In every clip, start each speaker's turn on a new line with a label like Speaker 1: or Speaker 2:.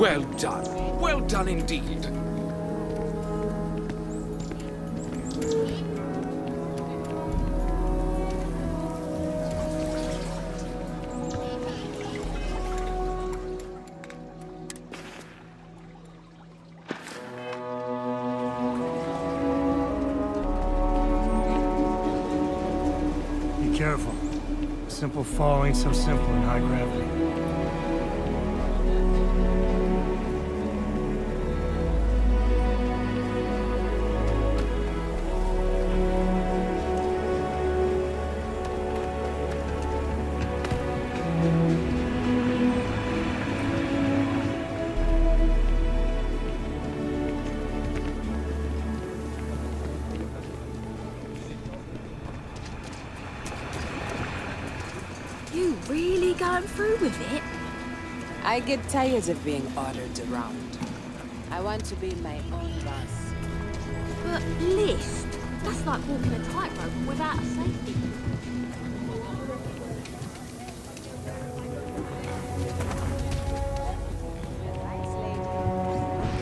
Speaker 1: Well done. Well done indeed.
Speaker 2: Be careful. A simple fall ain't so simple in high gravity.
Speaker 3: You really going through with it?
Speaker 4: I get tired of being ordered around. I want to be my own boss.
Speaker 3: But List, that's like walking a tightrope without a safety.
Speaker 4: Advice, lady.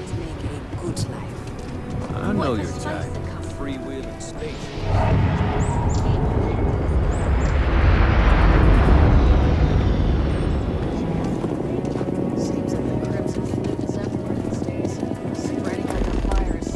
Speaker 4: To make a good life.
Speaker 1: I know your
Speaker 3: Space
Speaker 1: type.
Speaker 3: to come.
Speaker 1: Free will and space.
Speaker 4: Seems like the Crimson Fleet is everywhere these days, spreading like a virus.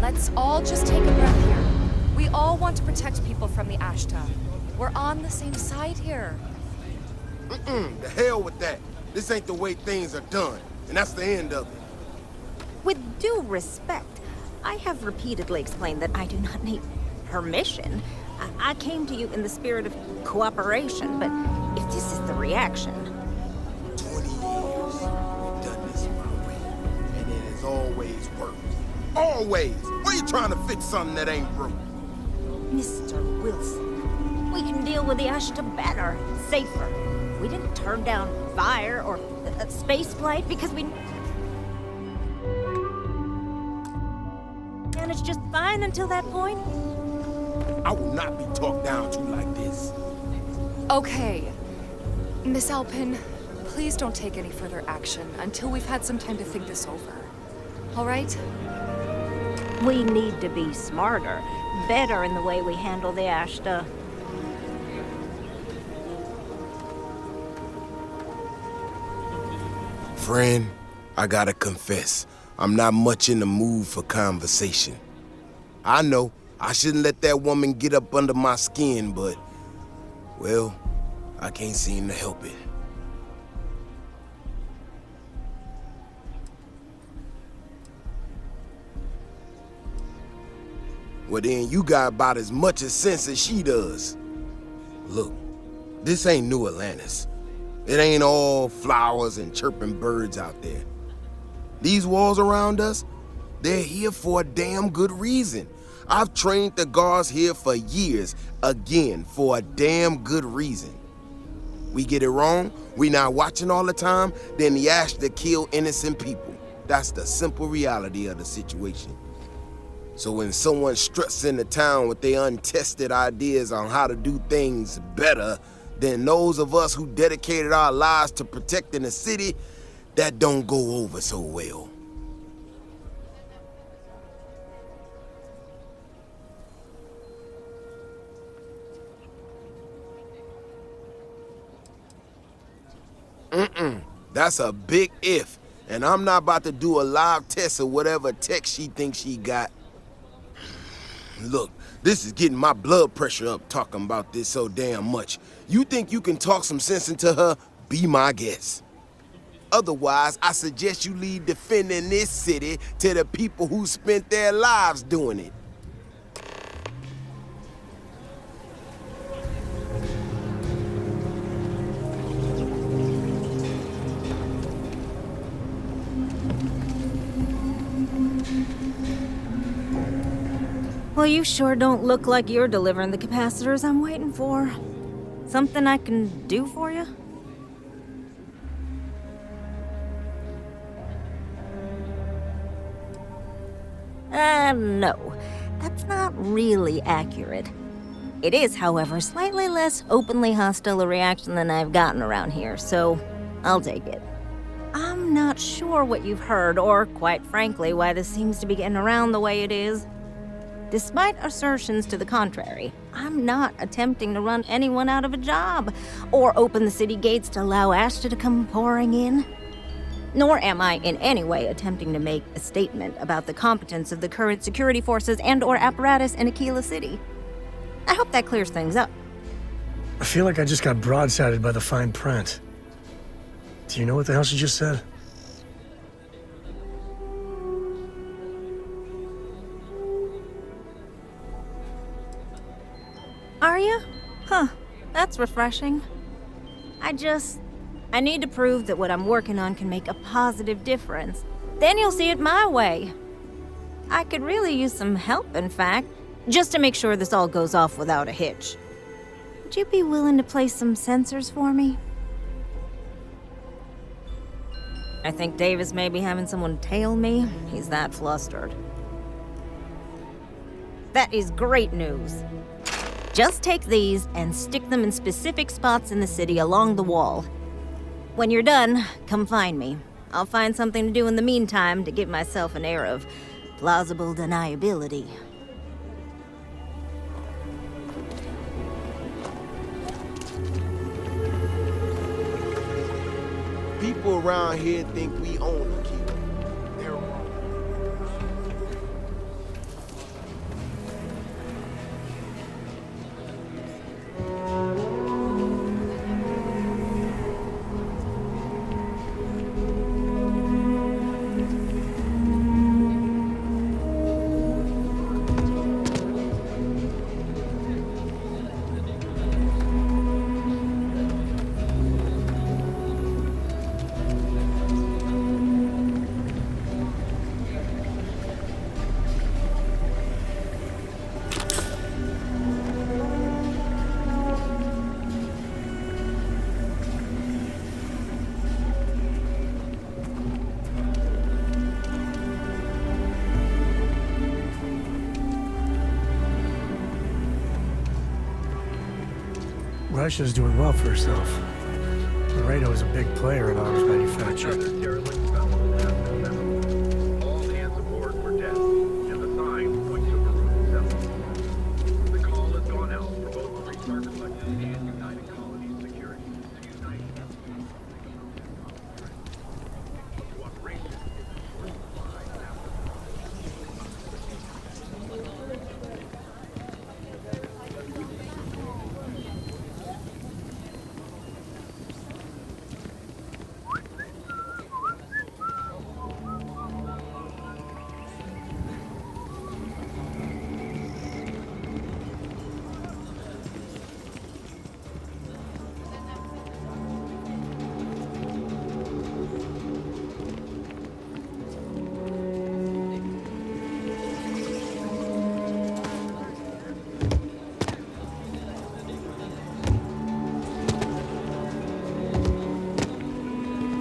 Speaker 5: Let's all just take a breath here. We all want to protect people from the Ashta. We're on the same side here.
Speaker 6: The hell with that. This ain't the way things are done, and that's the end of it.
Speaker 7: With due respect, I have repeatedly explained that I do not need permission. I came to you in the spirit of cooperation, but if this is the reaction...
Speaker 6: 20 years, we've done this my way, and it has always worked. Always! Why you trying to fix something that ain't broke?
Speaker 7: Mr. Wilson, we can deal with the Ashta better, safer. We didn't turn down fire or a space flight because we... managed just fine until that point.
Speaker 6: I will not be talked down to like this.
Speaker 5: Okay. Miss Alpin, please don't take any further action until we've had some time to think this over. All right?
Speaker 7: We need to be smarter, better in the way we handle the Ashta.
Speaker 6: Friend, I gotta confess, I'm not much in the mood for conversation. I know, I shouldn't let that woman get up under my skin, but, well, I can't seem to help it. Well then, you got about as much as sense as she does. Look, this ain't New Atlantis. It ain't all flowers and chirping birds out there. These walls around us, they're here for a damn good reason. I've trained the guards here for years, again, for a damn good reason. We get it wrong, we not watching all the time, then the Ashta kill innocent people. That's the simple reality of the situation. So when someone struts into town with their untested ideas on how to do things better than those of us who dedicated our lives to protecting the city, that don't go over so well. That's a big if, and I'm not about to do a live test of whatever tech she thinks she got. Look, this is getting my blood pressure up talking about this so damn much. You think you can talk some sense into her? Be my guest. Otherwise, I suggest you leave defending this city to the people who spent their lives doing it.
Speaker 7: Well, you sure don't look like you're delivering the capacitors I'm waiting for. Something I can do for you? No. That's not really accurate. It is, however, slightly less openly hostile a reaction than I've gotten around here, so I'll take it. I'm not sure what you've heard, or, quite frankly, why this seems to be getting around the way it is. Despite assertions to the contrary, I'm not attempting to run anyone out of a job, or open the city gates to allow Ashta to come pouring in. Nor am I in any way attempting to make a statement about the competence of the current security forces and/or apparatus in Aquila City. I hope that clears things up.
Speaker 2: I feel like I just got broadsided by the fine print. Do you know what the hell she just said?
Speaker 7: Are you? Huh, that's refreshing. I need to prove that what I'm working on can make a positive difference. Then you'll see it my way. I could really use some help, in fact, just to make sure this all goes off without a hitch. Would you be willing to place some sensors for me? I think Davis may be having someone tail me. He's that flustered. That is great news. Just take these and stick them in specific spots in the city along the wall. When you're done, come find me. I'll find something to do in the meantime to give myself an air of plausible deniability.
Speaker 6: People around here think we own Aquila. They're wrong.
Speaker 2: Russia's doing well for herself. Laredo is a big player in arms manufacture.
Speaker 8: All hands aboard for death, and the signs point to Maroon 7. The call has gone out for both Restart Collective and United Colonies Security to unite. Cooperation is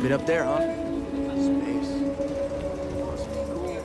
Speaker 9: Bit up there, huh? Space. Must be cool.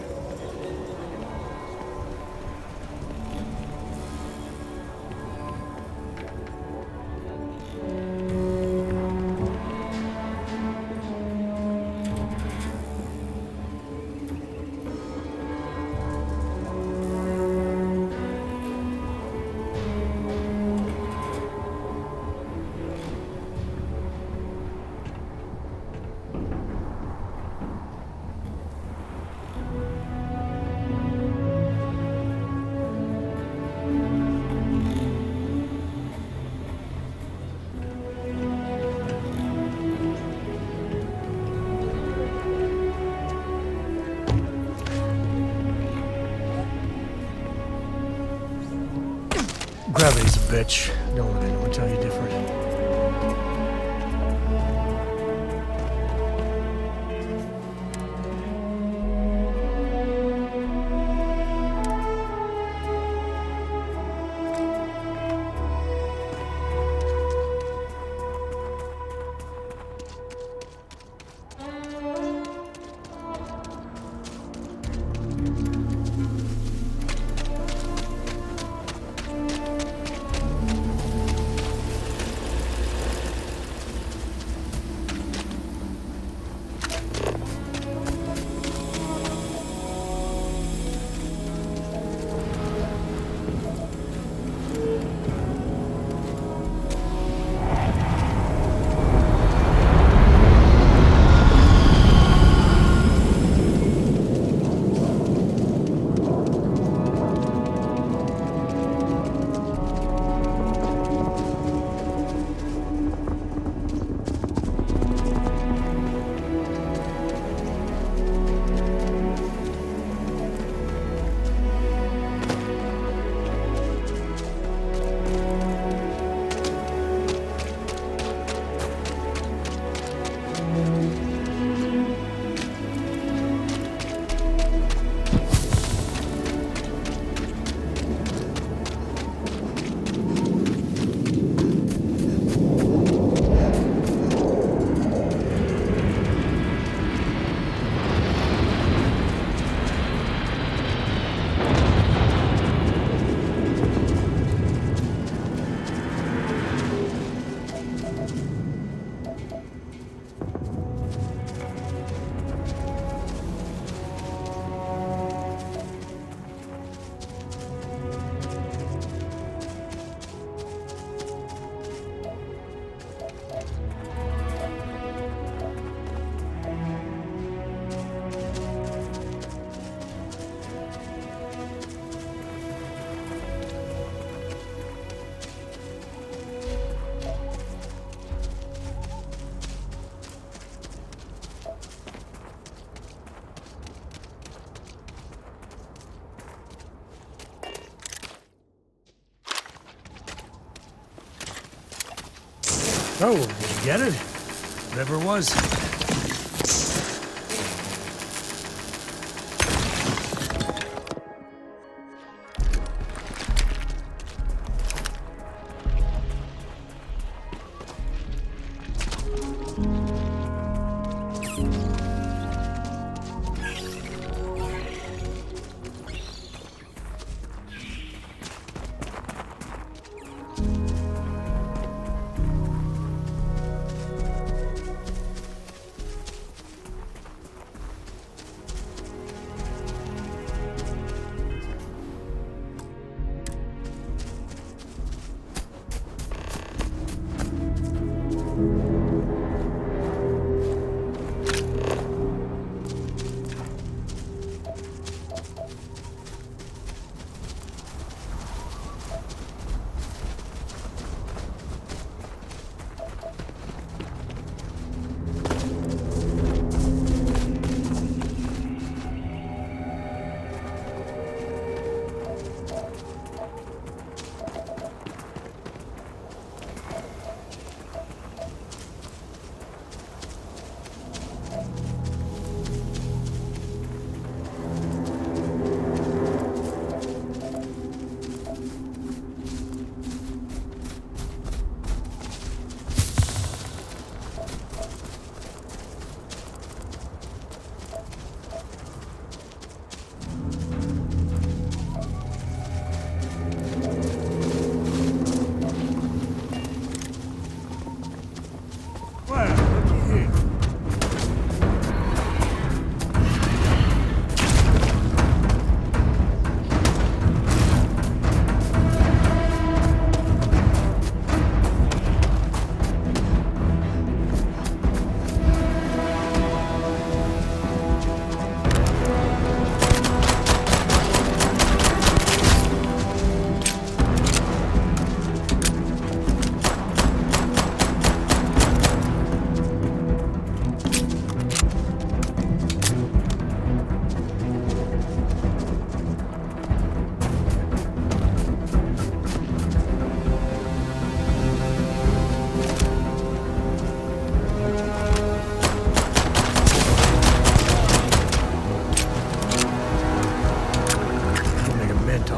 Speaker 2: Gravity's a bitch. Don't let anyone tell you different. Oh, did you get it? Whatever it was.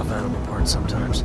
Speaker 2: valuable parts sometimes.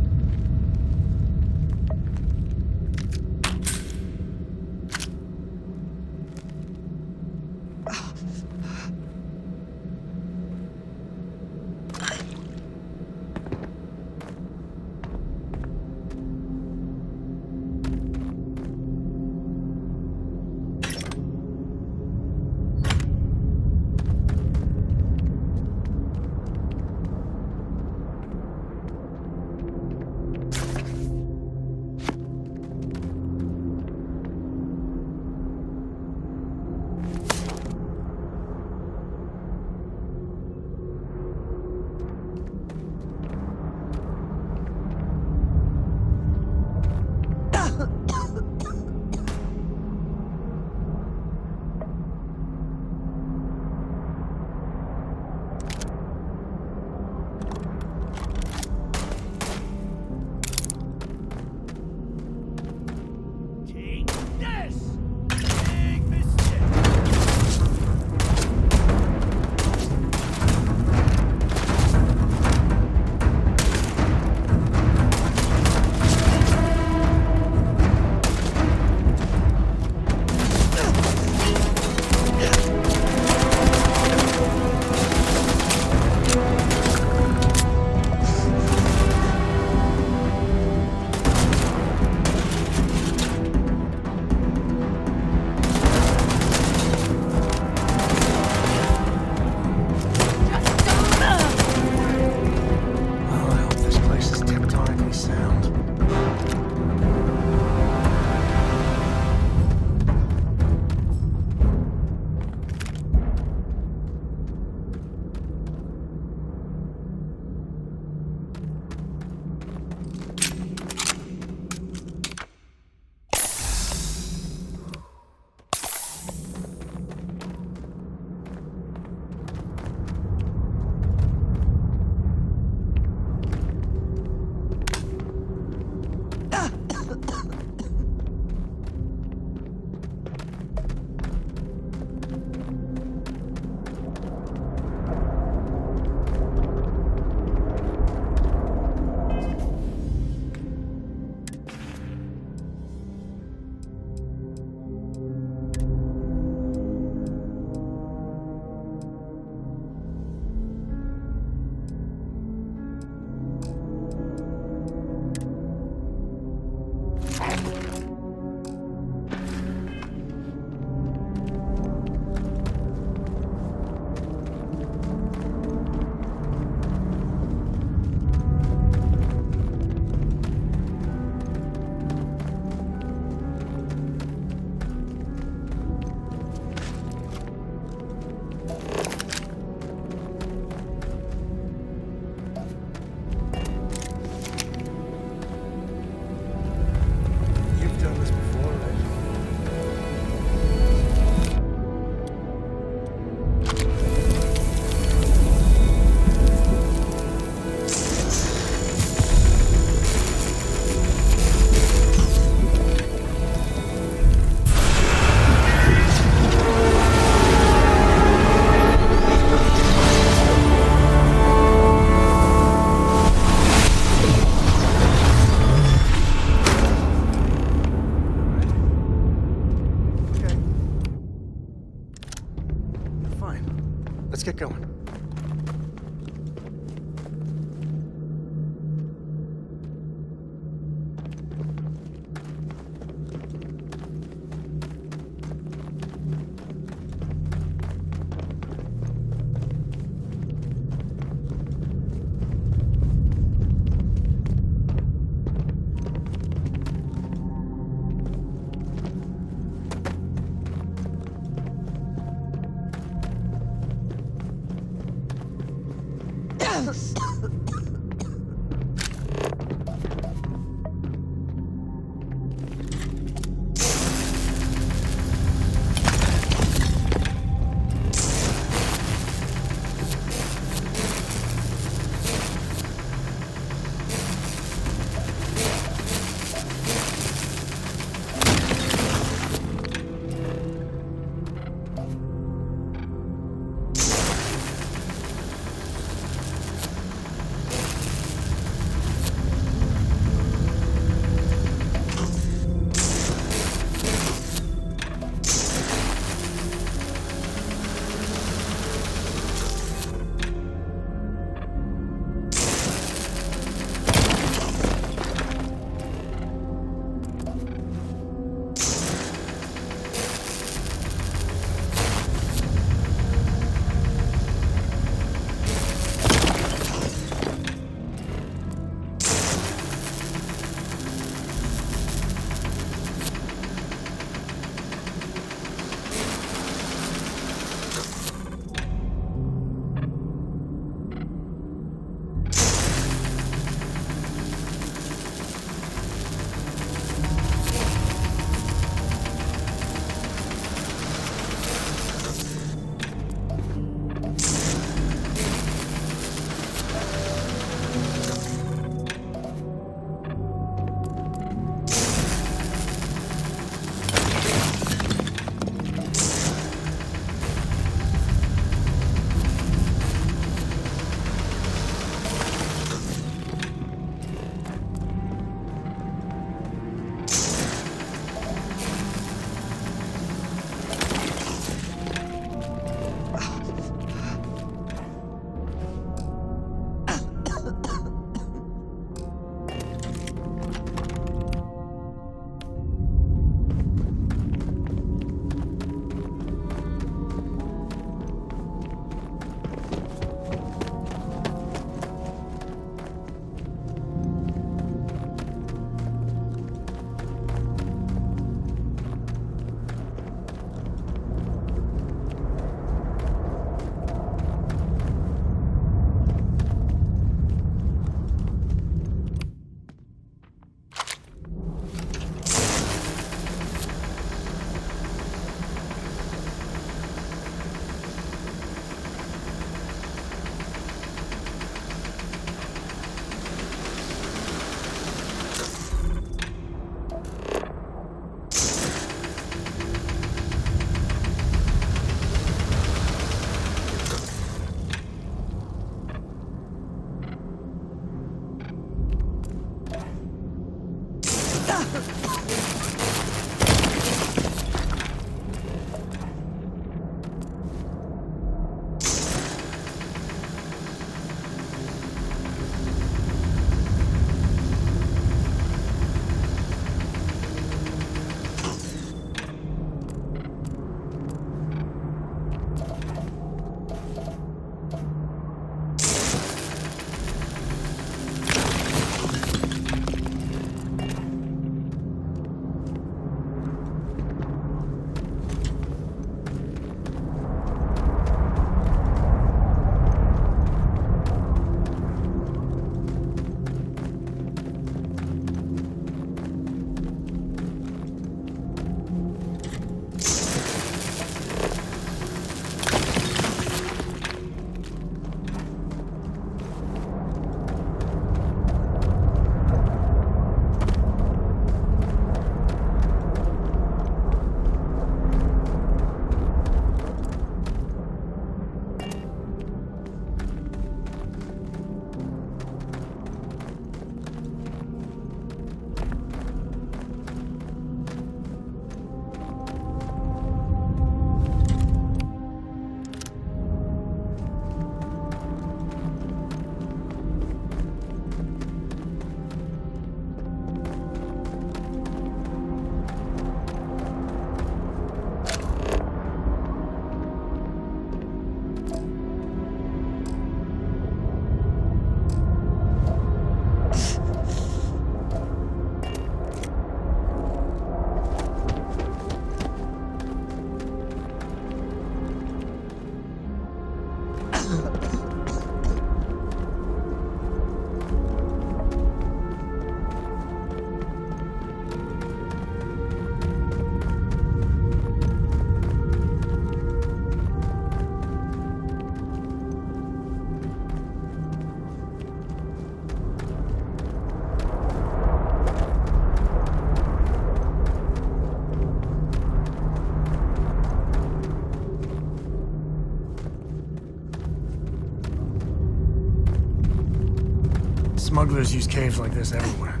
Speaker 2: Smugglers use caves like this everywhere.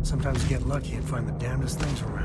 Speaker 2: Sometimes you get lucky and find the damnedest things around.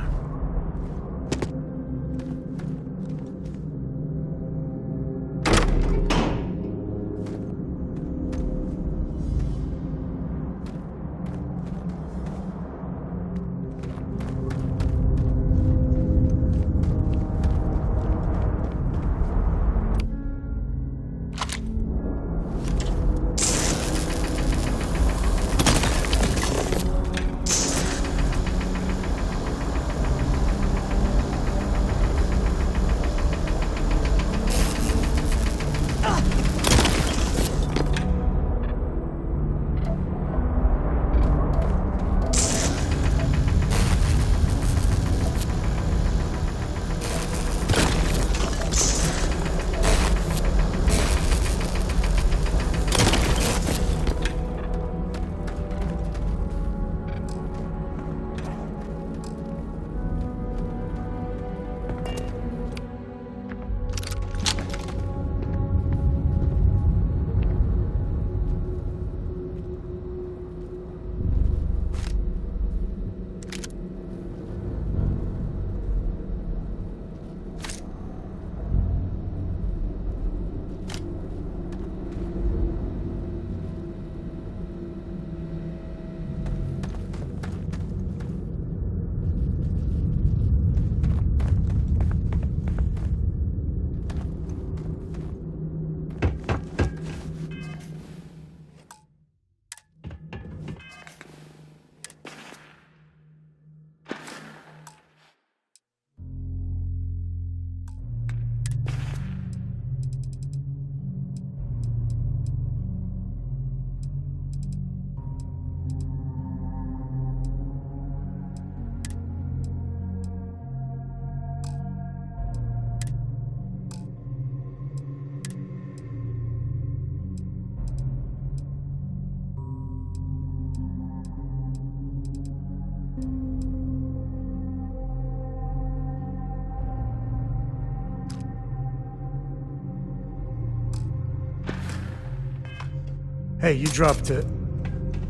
Speaker 2: Hey, you dropped it.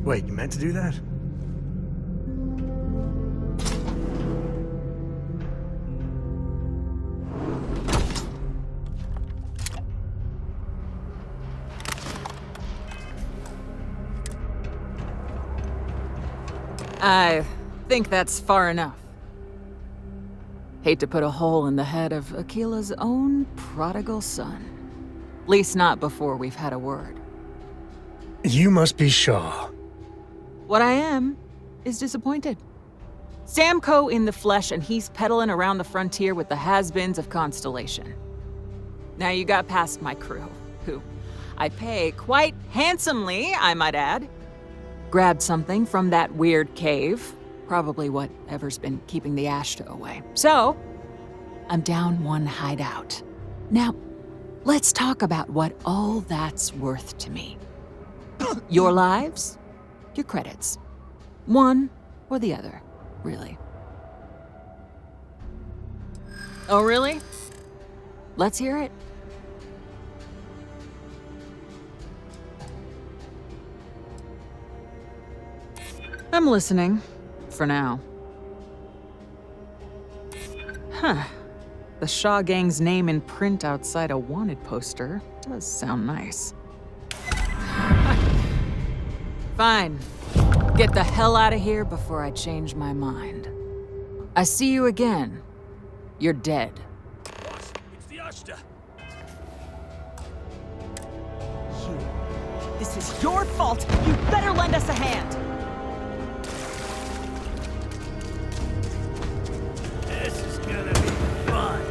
Speaker 2: Wait, you meant to do that?
Speaker 10: I think that's far enough. Hate to put a hole in the head of Akila's own prodigal son. Least not before we've had a word.
Speaker 2: You must be Shaw.
Speaker 10: What I am is disappointed. Samco in the flesh, and he's peddling around the frontier with the has-beens of Constellation. Now you got past my crew, who I pay quite handsomely, I might add. Grabbed something from that weird cave, probably whatever's been keeping the Ashta away. So, I'm down one hideout. Now, let's talk about what all that's worth to me. Your lives, your credits. One or the other, really. Oh, really? Let's hear it. I'm listening, for now. Huh. The Shaw Gang's name in print outside a wanted poster does sound nice. Fine. Get the hell out of here before I change my mind. I see you again. You're dead.
Speaker 1: Boss, it's the Ashta.
Speaker 10: This is your fault. You better lend us a hand.
Speaker 1: This is gonna be fun.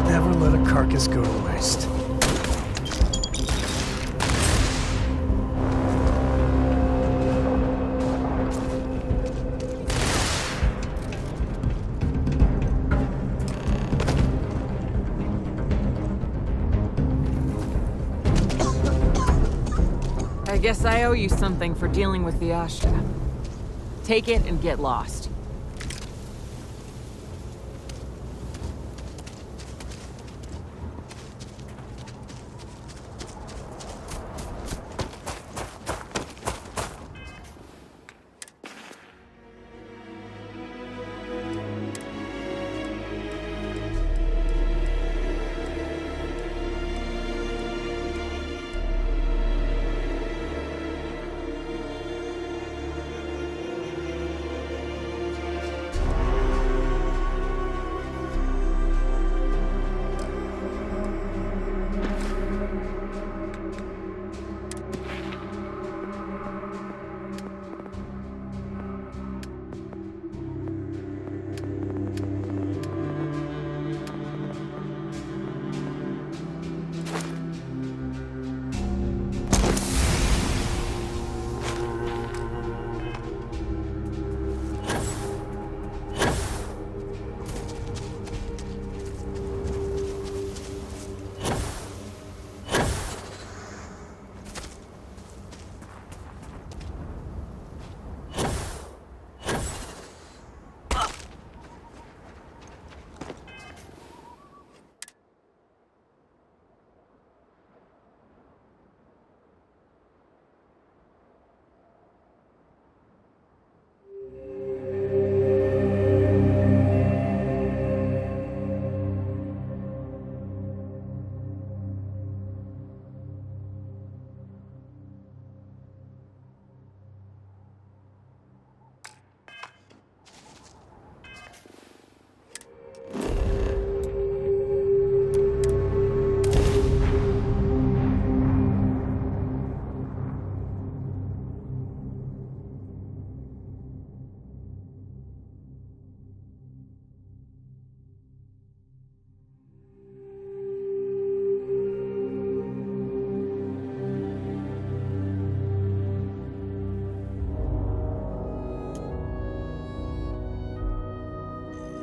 Speaker 2: Never let a carcass go to waste.
Speaker 10: I guess I owe you something for dealing with the Ashta. Take it and get lost.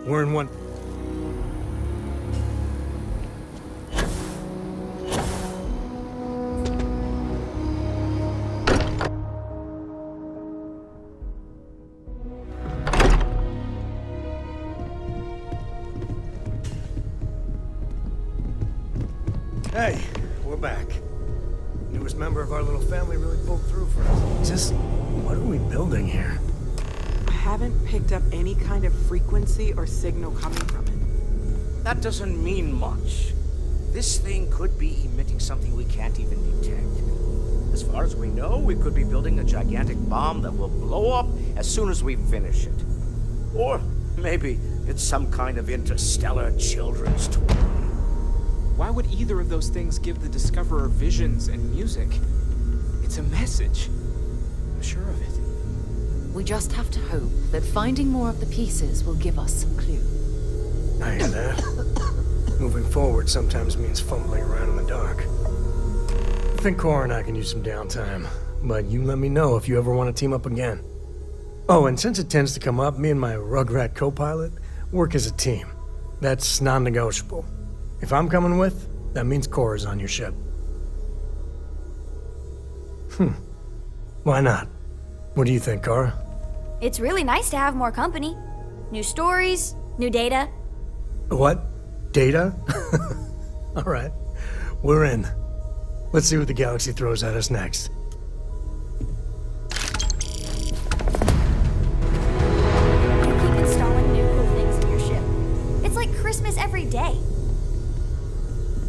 Speaker 2: We're in one. Hey, we're back. Newest member of our little family really pulled through for us. Just, what are we building here?
Speaker 11: I haven't picked up any kind of frequency or signal coming from it.
Speaker 9: That doesn't mean much. This thing could be emitting something we can't even detect. As far as we know, we could be building a gigantic bomb that will blow up as soon as we finish it. Or maybe it's some kind of interstellar children's toy.
Speaker 12: Why would either of those things give the Discoverer visions and music? It's a message. I'm sure of it.
Speaker 13: We just have to hope that finding more of the pieces will give us some clue.
Speaker 2: I hear that. Moving forward sometimes means fumbling around in the dark. I think Cora and I can use some downtime, but you let me know if you ever want to team up again. Oh, and since it tends to come up, me and my Rugrat co-pilot work as a team. That's non-negotiable. If I'm coming with, that means Cora's on your ship. Why not? What do you think, Cora?
Speaker 3: It's really nice to have more company. New stories, new data.
Speaker 2: What? Data? All right. We're in. Let's see what the galaxy throws at us next.
Speaker 3: You keep installing new cool things in your ship. It's like Christmas every day.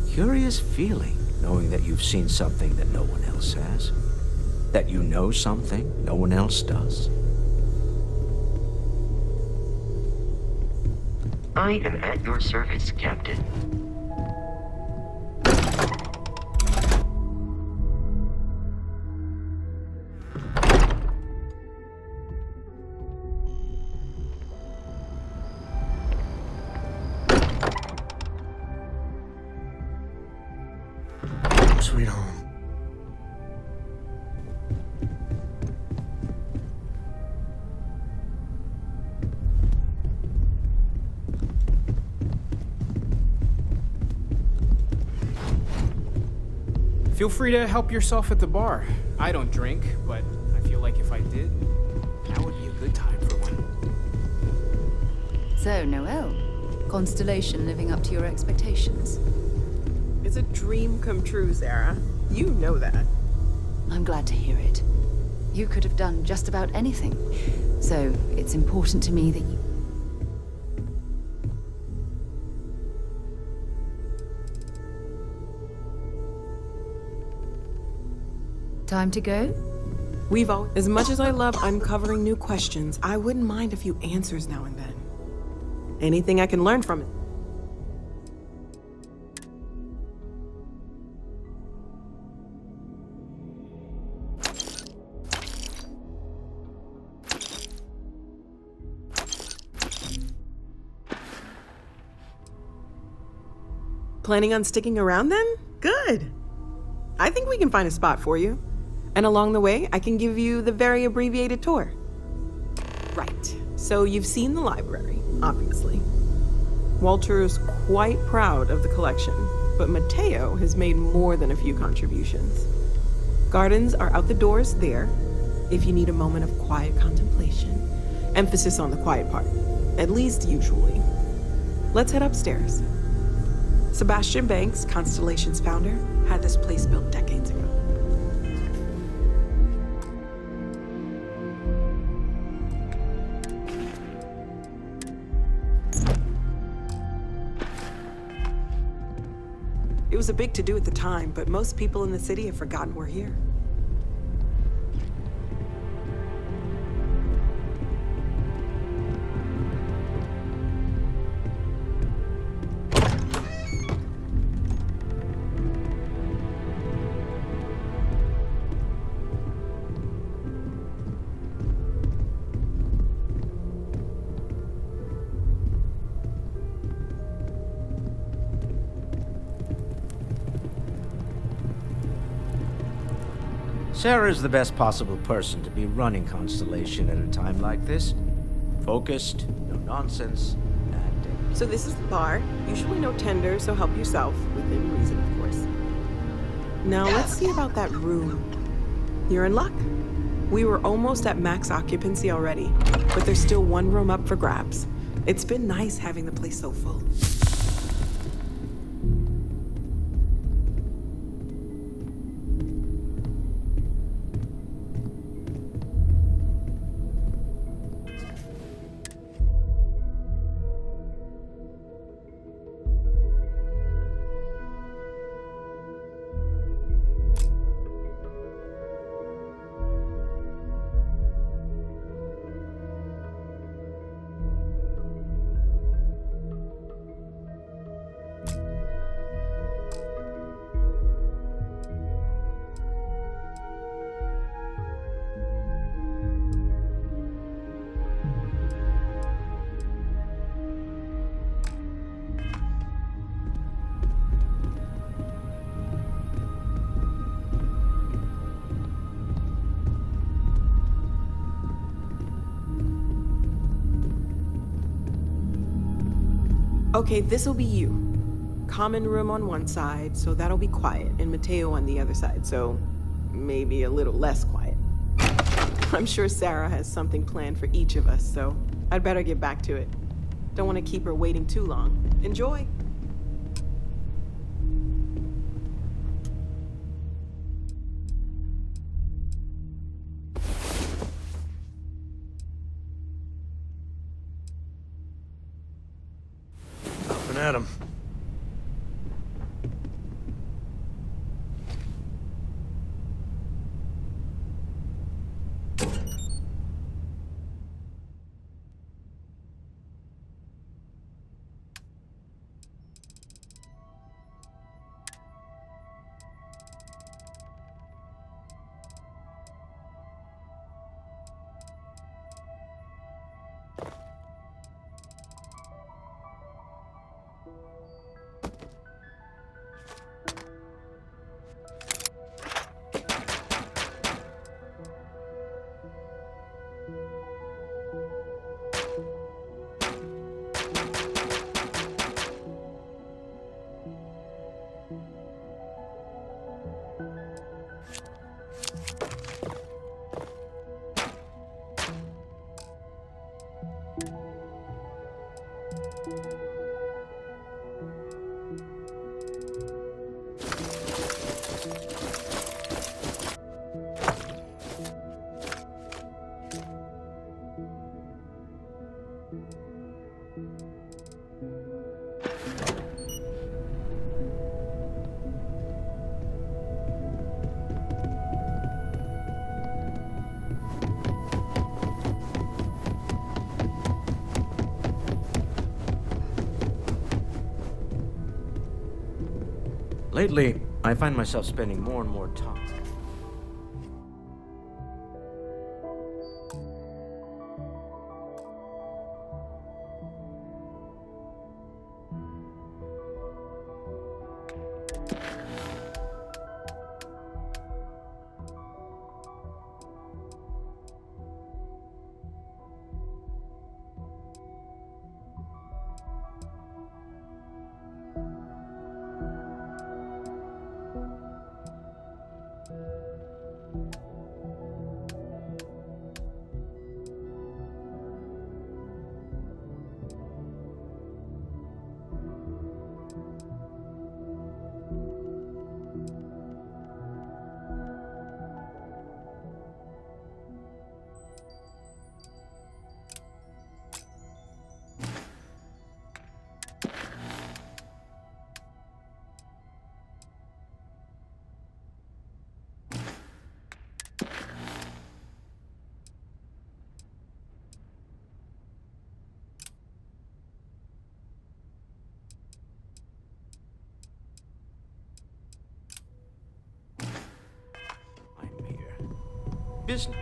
Speaker 9: Curious feeling, knowing that you've seen something that no one else has. That you know something no one else does.
Speaker 14: I am at your service, Captain.
Speaker 2: Sweet home.
Speaker 12: Feel free to help yourself at the bar. I don't drink, but I feel like if I did, that would be a good time for one.
Speaker 13: So, Noel, Constellation living up to your expectations?
Speaker 11: It's a dream come true, Sarah. You know that.
Speaker 13: I'm glad to hear it. You could have done just about anything. So, it's important to me that you... Time to go?
Speaker 11: We've all... As much as I love uncovering new questions, I wouldn't mind a few answers now and then. Anything I can learn from it. Planning on sticking around then? Good. I think we can find a spot for you. And along the way, I can give you the very abbreviated tour. Right. So you've seen the library, obviously. Walter's quite proud of the collection, but Mateo has made more than a few contributions. Gardens are out the doors there, if you need a moment of quiet contemplation. Emphasis on the quiet part, at least usually. Let's head upstairs. Sebastian Banks, Constellation's founder, had this place built decades ago. It was a big to-do at the time, but most people in the city have forgotten we're here.
Speaker 9: Sarah's the best possible person to be running Constellation at a time like this. Focused, no nonsense, and...
Speaker 11: So this is the bar. Usually no tender, so help yourself, within reason, of course. Now let's see about that room. You're in luck. We were almost at max occupancy already, but there's still one room up for grabs. It's been nice having the place so full. Okay, this'll be you. Common room on one side, so that'll be quiet, and Mateo on the other side, so maybe a little less quiet. I'm sure Sarah has something planned for each of us, so I'd better get back to it. Don't want to keep her waiting too long. Enjoy!
Speaker 2: Up and at 'em.
Speaker 9: Lately, I find myself spending more and more time. Business.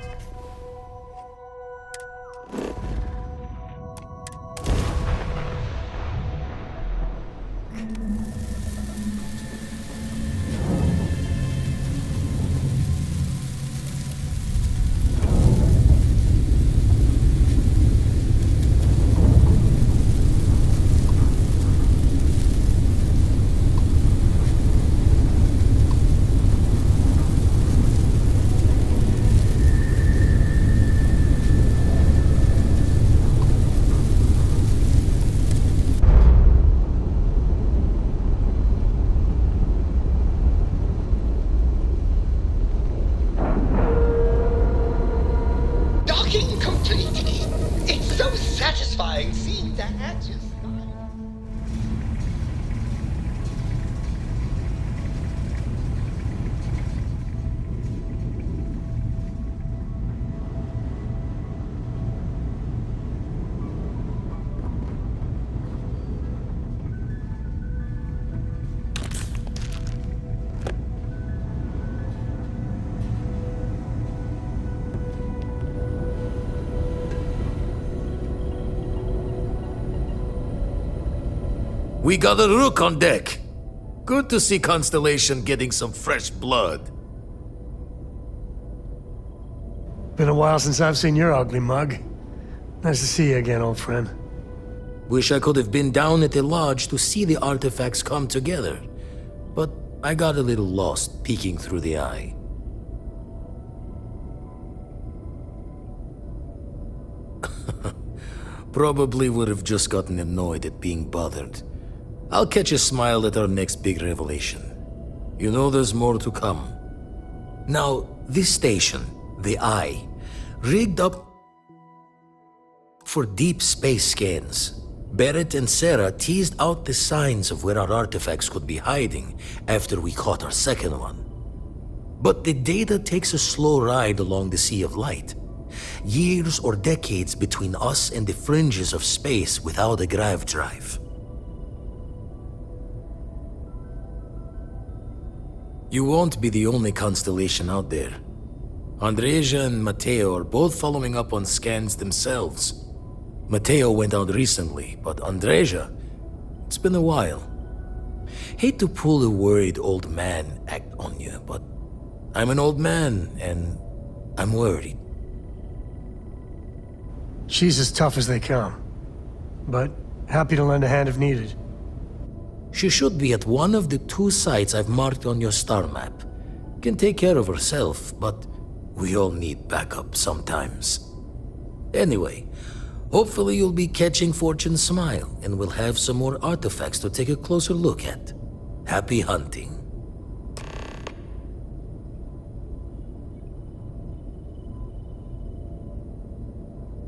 Speaker 1: We got a rook on deck. Good to see Constellation getting some fresh blood.
Speaker 2: Been a while since I've seen your ugly mug. Nice to see you again, old friend.
Speaker 1: Wish I could have been down at the lodge to see the artifacts come together. But I got a little lost peeking through the eye. Probably would have just gotten annoyed at being bothered. I'll catch a smile at our next big revelation. You know there's more to come. Now, this station, the Eye, rigged up for deep space scans. Barrett and Sarah teased out the signs of where our artifacts could be hiding after we caught our second one. But the data takes a slow ride along the Sea of Light. Years or decades between us and the fringes of space without a grav drive. You won't be the only constellation out there. Andreja and Matteo are both following up on scans themselves. Matteo went out recently, but Andreja, it's been a while. Hate to pull a worried old man act on you, but I'm an old man and I'm worried.
Speaker 2: She's as tough as they come, but happy to lend a hand if needed.
Speaker 1: She should be at one of the 2 sites I've marked on your star map. Can take care of herself, but we all need backup sometimes. Anyway, hopefully you'll be catching Fortune's smile and we'll have some more artifacts to take a closer look at. Happy hunting.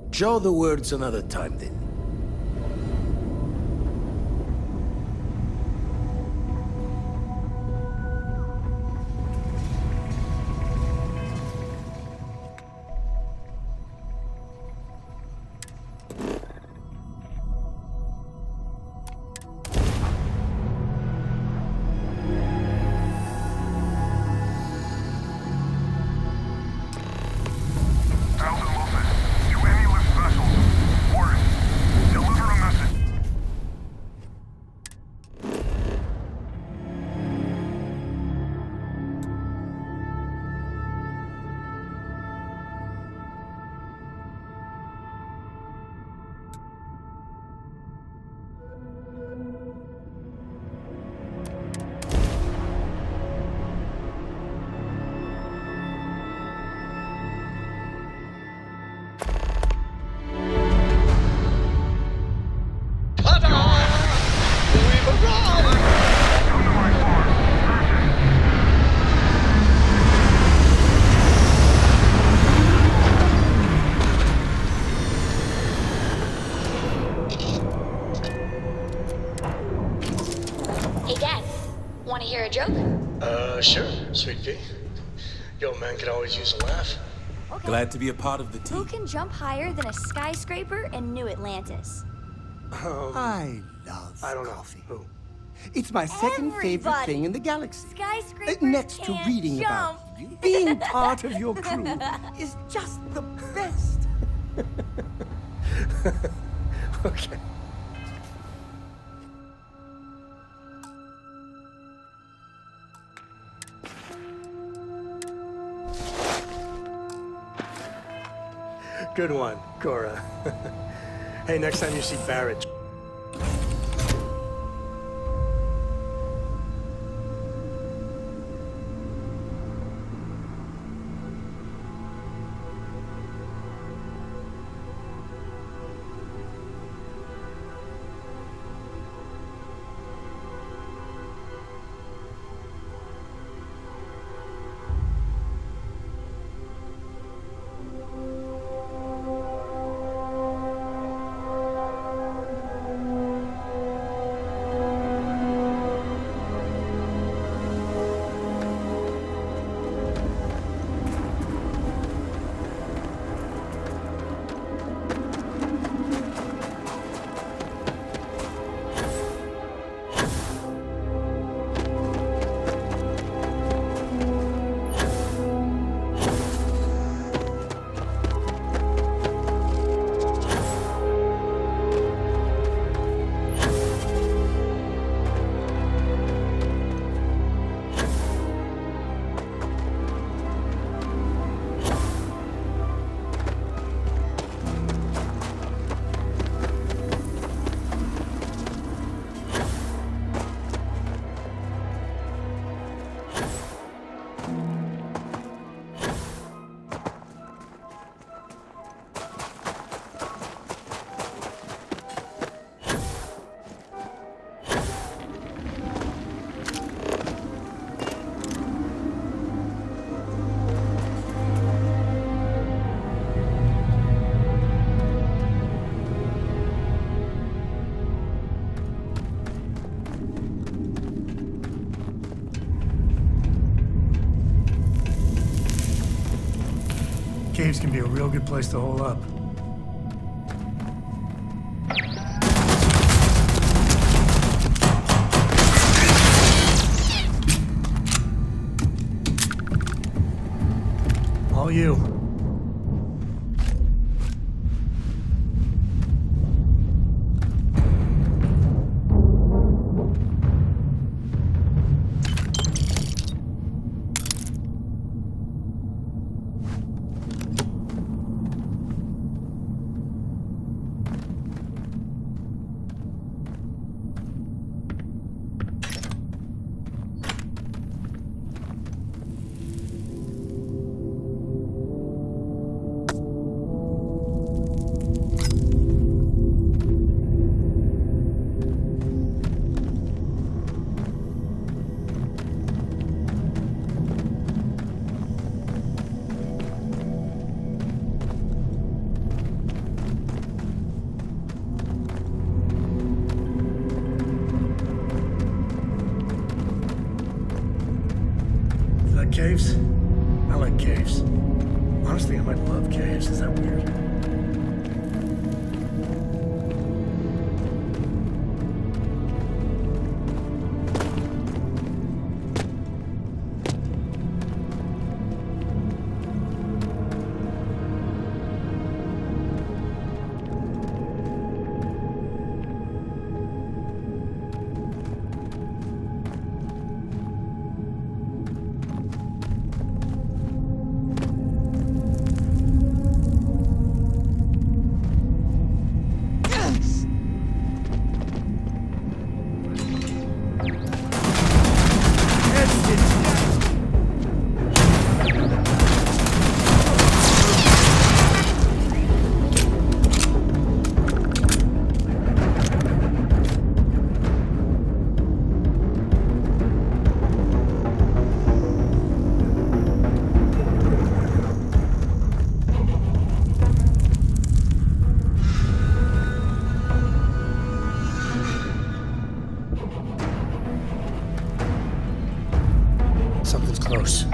Speaker 1: Jaw the words another time then.
Speaker 2: Sure, Sweet Pea. Yo, man could always use a laugh.
Speaker 3: Okay.
Speaker 1: Glad to be a part of the team.
Speaker 3: Who can jump higher than a skyscraper in New Atlantis?
Speaker 15: I love
Speaker 2: I don't
Speaker 15: coffee.
Speaker 2: know. Who?
Speaker 15: It's my second favorite
Speaker 3: Everybody.
Speaker 15: thing in the galaxy.
Speaker 3: Skyscrapers
Speaker 15: Next to
Speaker 3: can't
Speaker 15: reading
Speaker 3: jump.
Speaker 15: about you, being part of your crew is just the best.
Speaker 2: Okay. Good one, Cora. Hey, next time you see Barrett, caves can be a real good place to hole up. All you. Caves? I like caves. Honestly, I might love caves. Is that weird? Something's close.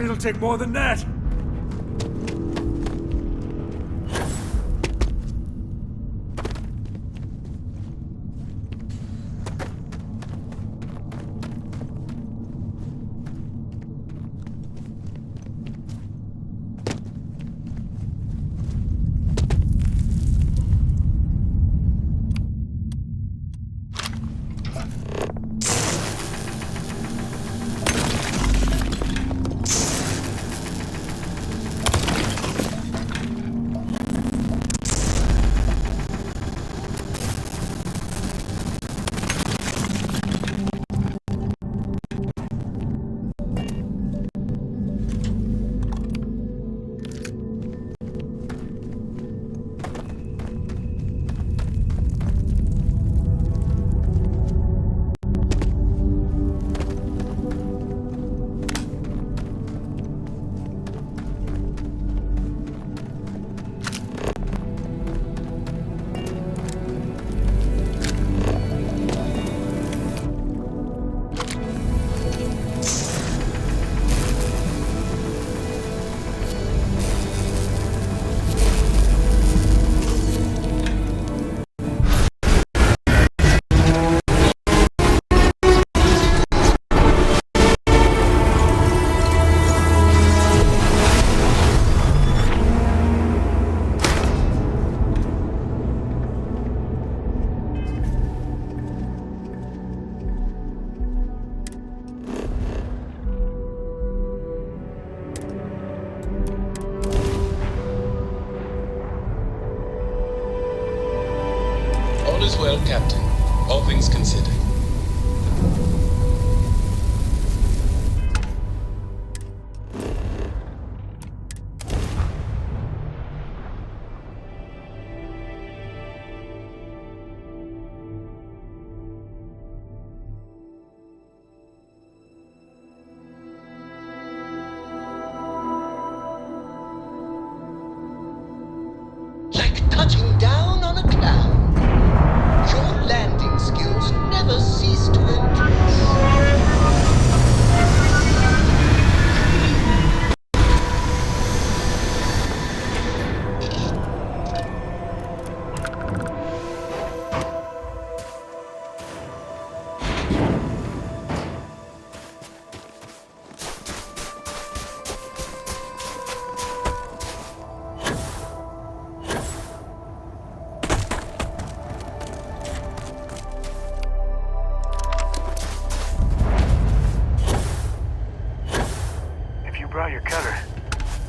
Speaker 2: It'll take more than that.
Speaker 16: All is well, Captain. All things considered.
Speaker 2: if you brought your cutter,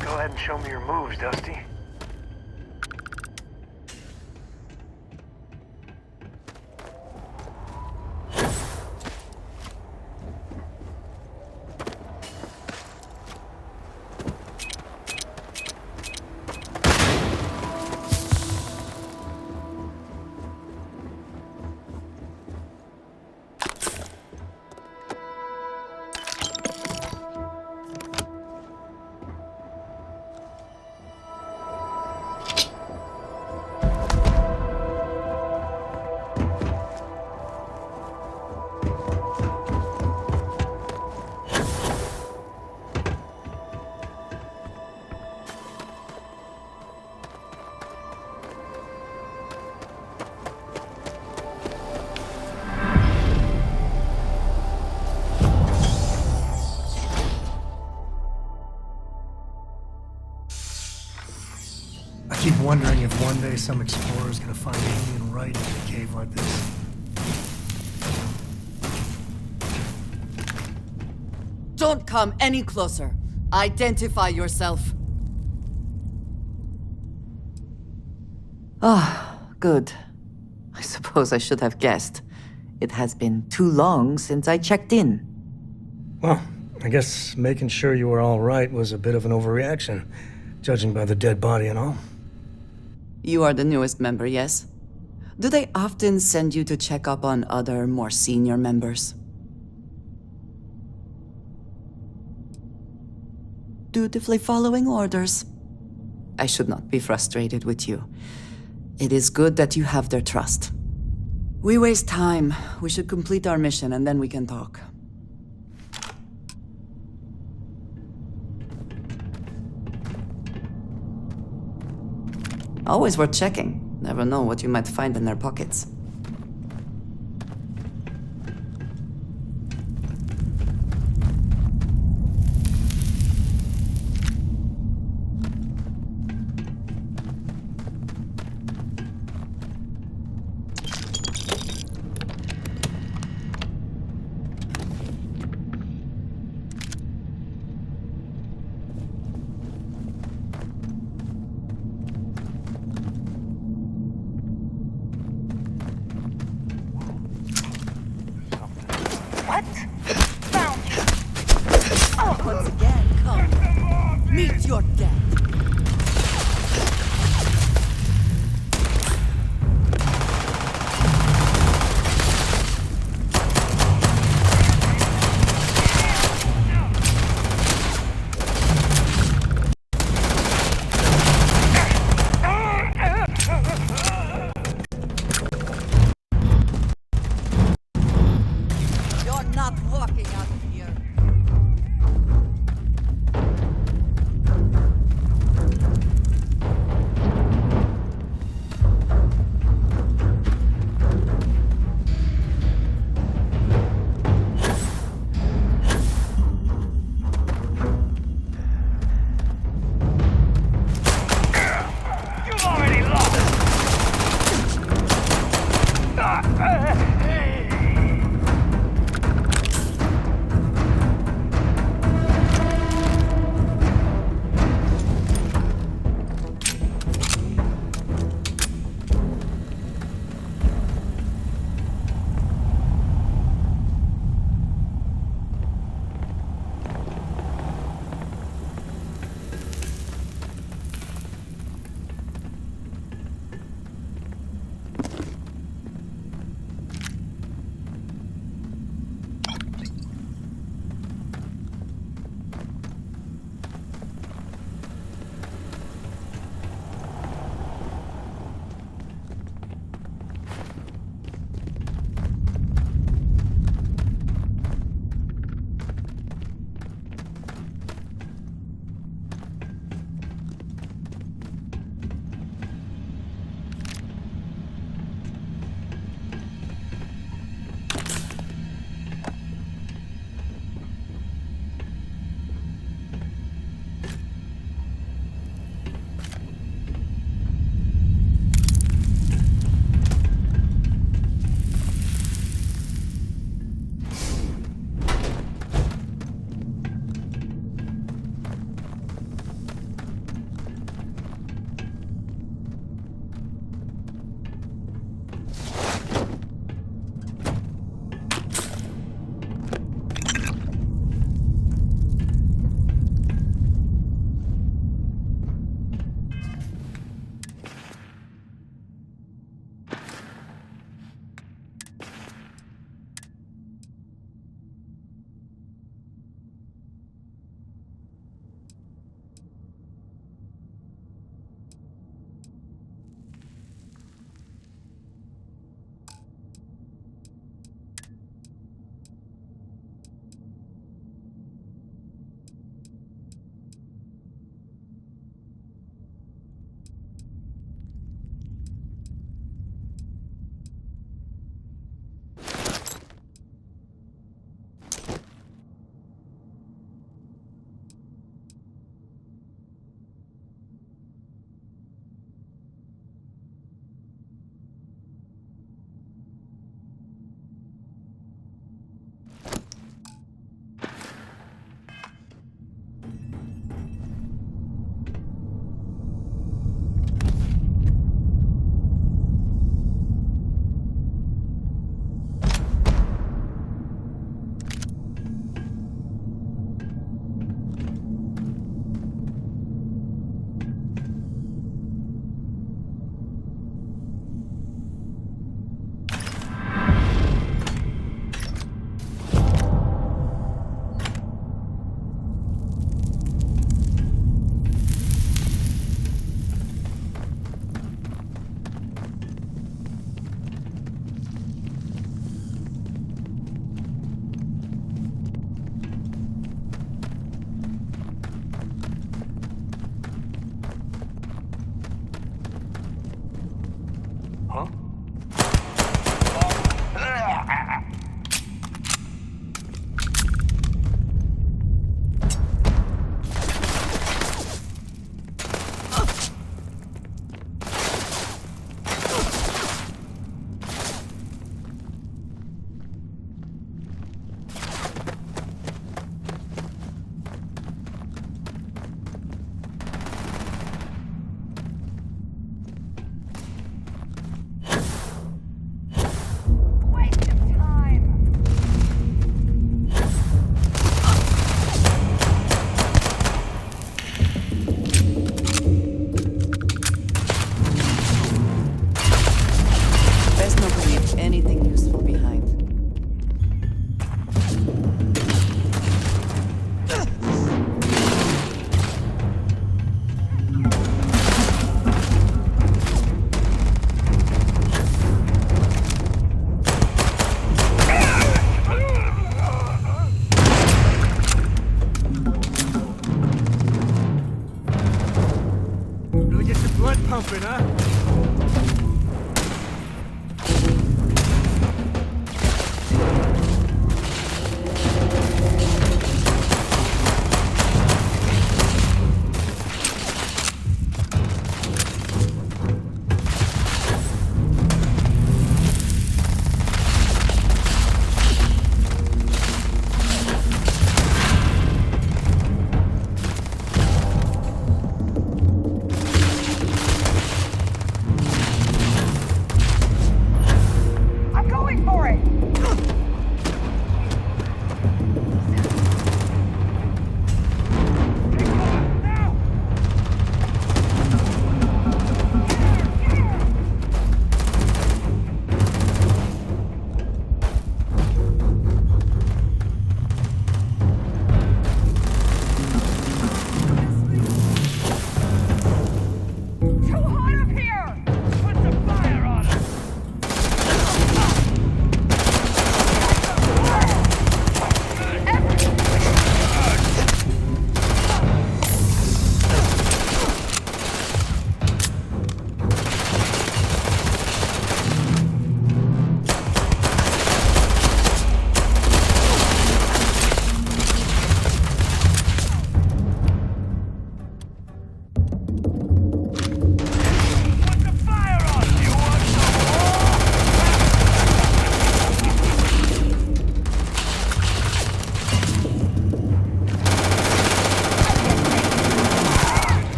Speaker 2: go ahead and show me your moves, Dusty. I keep wondering if one day some explorer's gonna find alien writing in a cave like this.
Speaker 17: Don't come any closer. Identify yourself.
Speaker 13: Ah, good. I suppose I should have guessed. It has been too long since I checked in.
Speaker 2: Well, I guess making sure you were all right was a bit of an overreaction, judging by the dead body and all.
Speaker 17: You are the newest member, yes? Do they often send you to check up on other, more senior members? Dutifully following orders. I should not be frustrated with you. It is good that you have their trust. We waste time. We should complete our mission and then we can talk. Always worth checking. Never know what you might find in their pockets. Once again, come. Meet your death. You're not walking out of here.
Speaker 2: blood pumping, huh?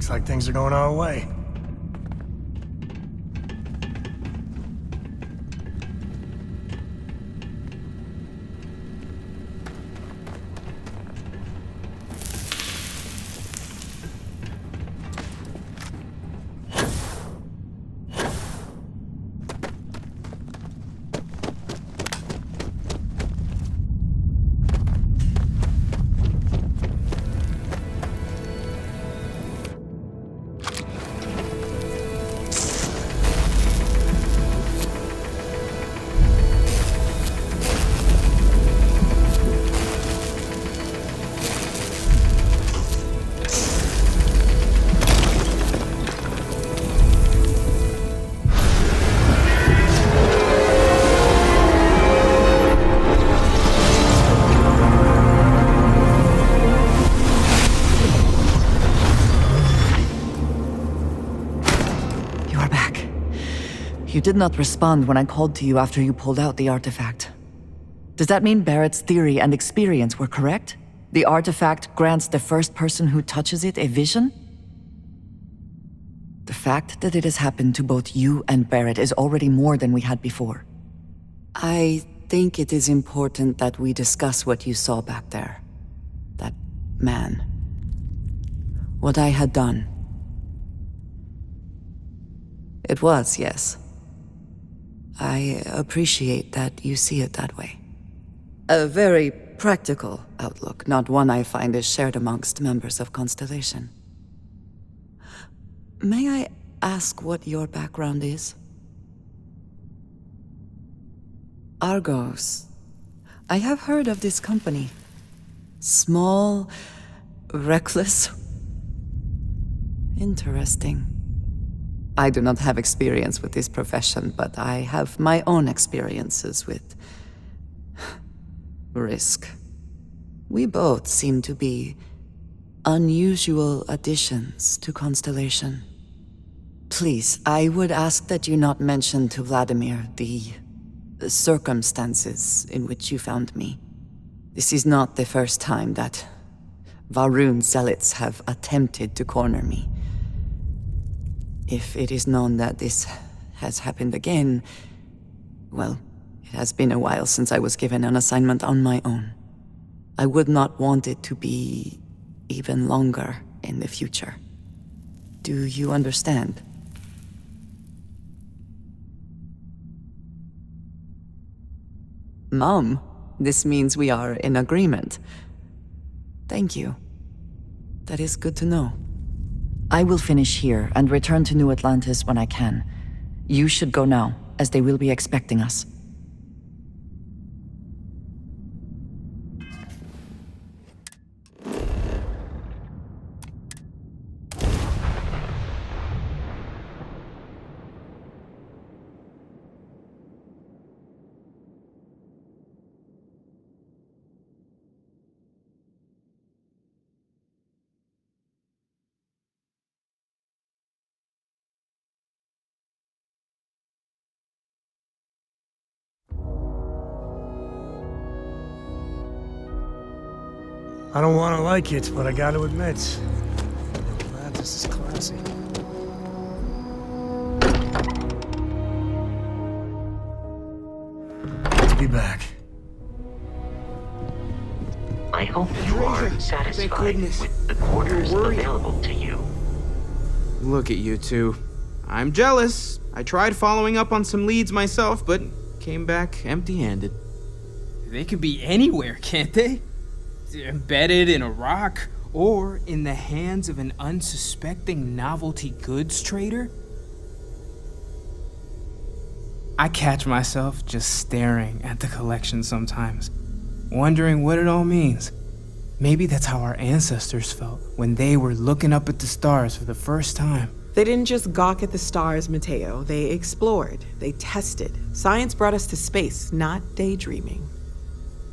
Speaker 2: Looks like things are going our way.
Speaker 17: You did not respond when I called to you after you pulled out the artifact. Does that mean Barrett's theory and experience were correct? The artifact grants the first person who touches it a vision? The fact that it has happened to both you and Barrett is already more than we had before. I think it is important that we discuss what you saw back there. That man. What I had done. It was, yes. I appreciate that you see it that way. A very practical outlook, not one I find is shared amongst members of Constellation. May I ask what your background is? Argos. I have heard of this company. Small, reckless. Interesting. I do not have experience with this profession, but I have my own experiences with risk. We both seem to be unusual additions to Constellation. Please, I would ask that you not mention to Vladimir the circumstances in which you found me. This is not the first time that Varun zealots have attempted to corner me. If it is known that this has happened again, well, it has been a while since I was given an assignment on my own. I would not want it to be even longer in the future. Do you understand? Mom, this means we are in agreement. Thank you. That is good to know. I will finish here and return to New Atlantis when I can. You should go now, as they will be expecting us.
Speaker 2: I don't want to like it, but I got to admit, Atlantis is classy. Good to be back.
Speaker 14: I hope you are satisfied with the quarters available to you.
Speaker 12: Look at you two. I'm jealous. I tried following up on some leads myself, but came back empty-handed.
Speaker 18: They could be anywhere, can't they? Embedded in a rock, or in the hands of an unsuspecting novelty goods trader? I catch myself just staring at the collection sometimes, wondering what it all means. Maybe that's how our ancestors felt when they were looking up at the stars for the first time.
Speaker 11: They didn't just gawk at the stars, Mateo. They explored. They tested. Science brought us to space, not daydreaming.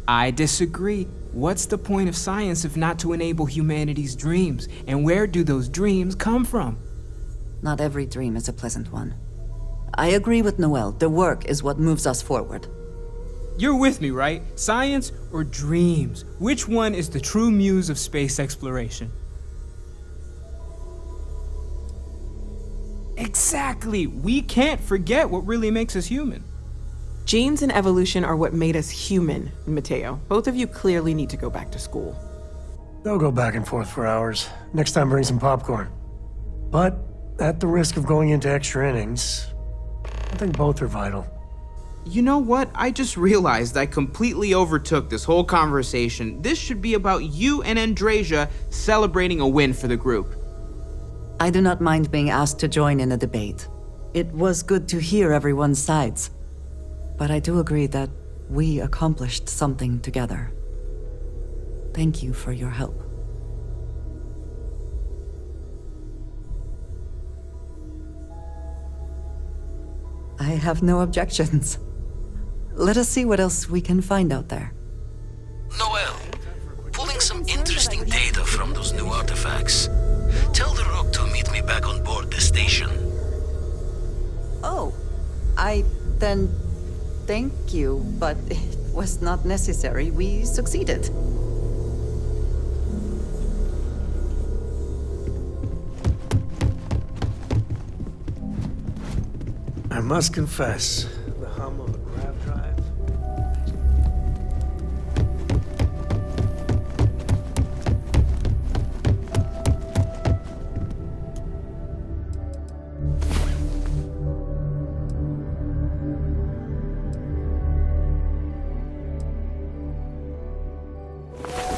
Speaker 18: I disagree. What's the point of science if not to enable humanity's dreams? And where do those dreams come from?
Speaker 17: Not every dream is a pleasant one. I agree with Noel. The work is what moves us forward.
Speaker 18: You're with me, right? Science or dreams? Which one is the true muse of space exploration? Exactly. We can't forget what really makes us human.
Speaker 11: Genes and evolution are what made us human, Mateo. Both of you clearly need to go back to school.
Speaker 2: They'll go back and forth for hours. Next time, bring some popcorn. But at the risk of going into extra innings, I think both are vital.
Speaker 19: You know what? I just realized I completely overtook this whole conversation. This should be about you and Andrasia celebrating a win for the group.
Speaker 17: I do not mind being asked to join in a debate. It was good to hear everyone's sides. But I do agree that we accomplished something together. Thank you for your help. I have no objections. Let us see what else we can find out there.
Speaker 1: Noel, pulling some interesting data from those new artifacts. Tell the Rook to meet me back on board the station.
Speaker 17: Oh, then thank you, but it was not necessary. We succeeded.
Speaker 2: I must confess, the hum of a grav drive.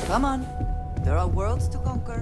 Speaker 17: Come on. There are worlds to conquer.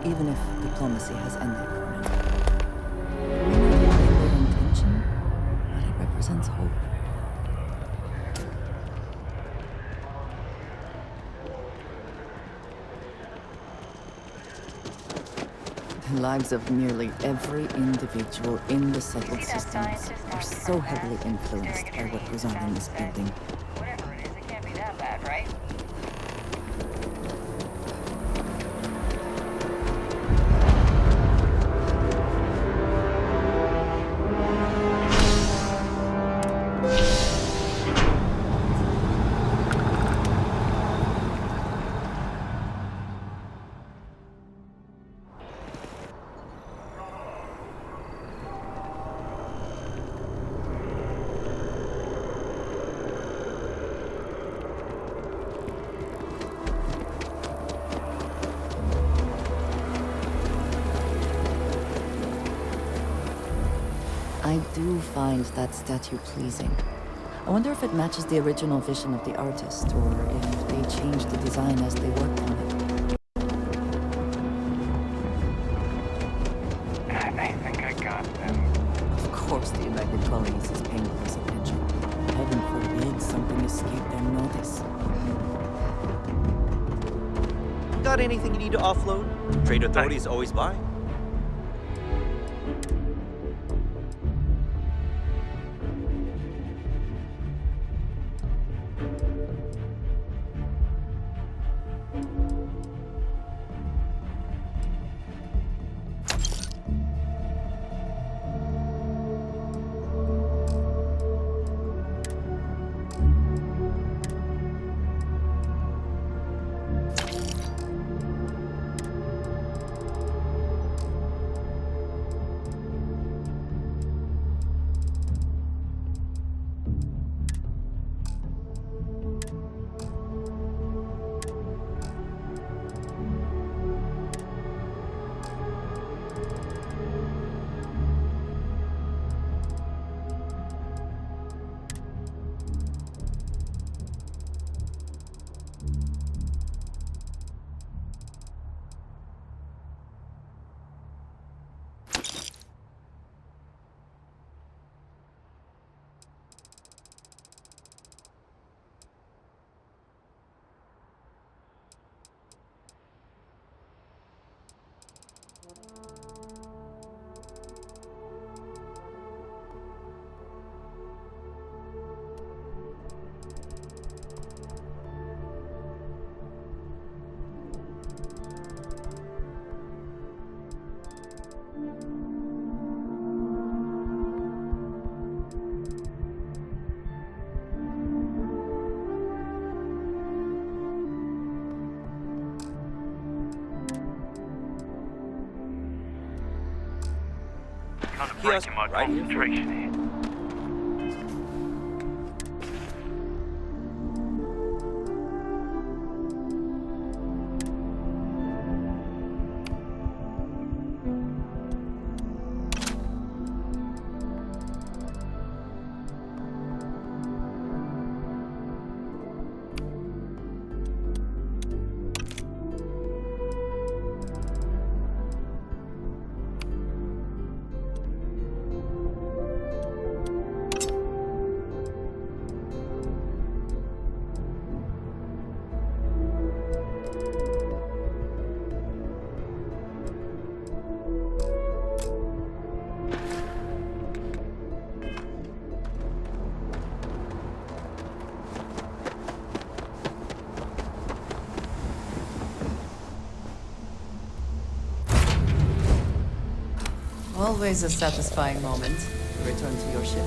Speaker 17: Even if diplomacy has ended for now. We may not have their intention, but it represents hope. The lives of nearly every individual in the settled systems are so heavily influenced by what goes on in this building.
Speaker 20: Whatever it is, it can't be that bad, right?
Speaker 17: do find that statue pleasing. I wonder if it matches the original vision of the artist, or if they changed the design as they worked on it.
Speaker 8: I think I got them.
Speaker 17: Of course the United Colonies is paying close attention. Heaven forbid something escape their notice.
Speaker 21: Got anything you need to offload? Trade Authority is always by.
Speaker 8: Breaking my concentration here.
Speaker 17: Always a satisfying moment to return to your ship.